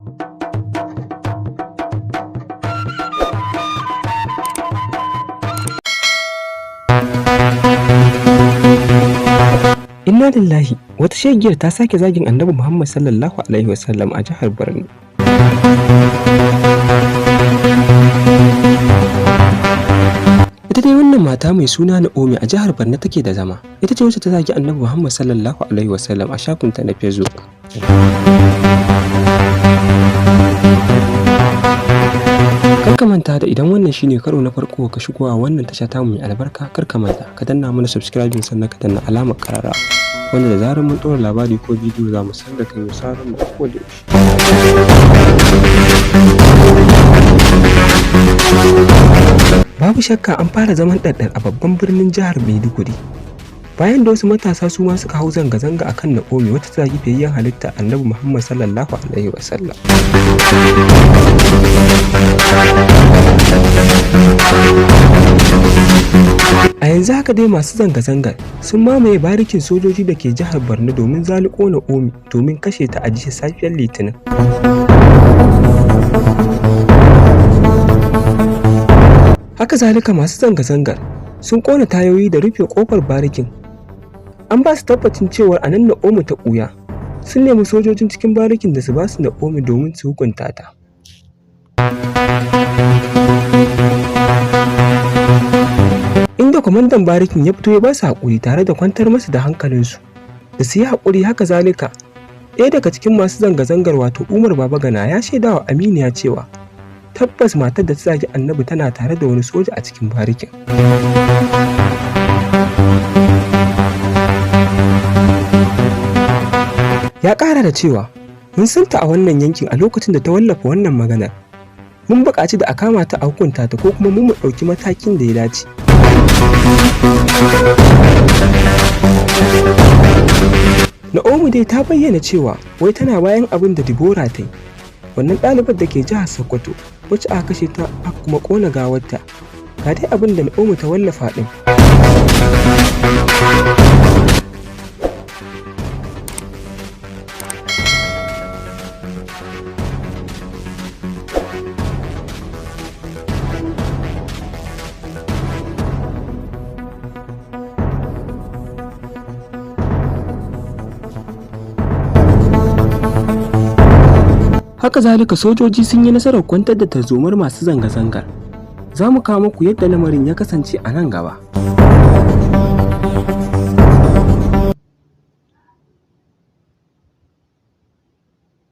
Inna lillahi, wata shegiyar ta sake zagin Annabi Muhammad sallallahu alaihi wasallam a jihar Borno. Ita dai wannan mata mai suna Naomi a jihar Borno take da zama. Ita ce wacce ta zagi Annabi Muhammad sallallahu alaihi wasallam a shafinta na Facebook. Kar ka manta da idan wannan shine karo na farko ka shigo a wannan tasha tamu mai albarka, kar ka manta ka danna mana subscribe sannan ka danna alamar karara, wanda da zarar mun ɗora labari ko bidiyo za mu sanar da kai misalin mu ko da yaushe. Babu shakka an fara zaman ɗaɗɗar a babban birnin jihar Maiduguri, bayan da wasu matasa su ma suka hau zanga-zanga akan Naomi wata ta zagi fiyayyen halitta Annabi Muhammad sallallahu alaihi wasallam. A yanzu haka dai masu zanga-zangar sun mamaye barikin sojoji da ke jihar Borno domin zaluko Naomi domin kashe ta a jiya safiyar Litinin. Haka zalika masu zanga-zangar sun ƙona tayoyi da rufe ƙofar barikin. An ba su tabbacin cewar a nan Naomi ta ɓuya. Sun nemi sojojin cikin barikin da su ba su Naomi domin su hukunta ta. Inda kwamandan barikin ya fito ya ba su haƙuri tare da kwantar masu da hankalinsu da su yi haƙuri. Haka zalika ɗaya daga cikin masu zanga-zangar wato Umar Babagana ya shaidawa Aminiya cewa tabbas matar da ta zagi Annabi tana tare da wani soja a cikin barikin. Ya ƙara da cewa mun santa a wannan yankin a lokacin da ta wallafa wannan maganar. Mun buƙaci da a kama ta a hukunta ta ko kuma mu ɗauki matakin da ya dace. Naomi dai ta bayyana cewa wai tana bayan abin da Deborah ta yi, wannan ɗalibar da ke jihar Sokoto wacce aka kashe ta aka kuma ƙona gawarta. Ga dai abin da Naomi ta wallafa ɗin. Haka zalika sojoji sun yi nasarar kwantar da tarzomar masu zanga-zangar. Za mu kawo muku yadda lamarin ya kasance a nan gaba.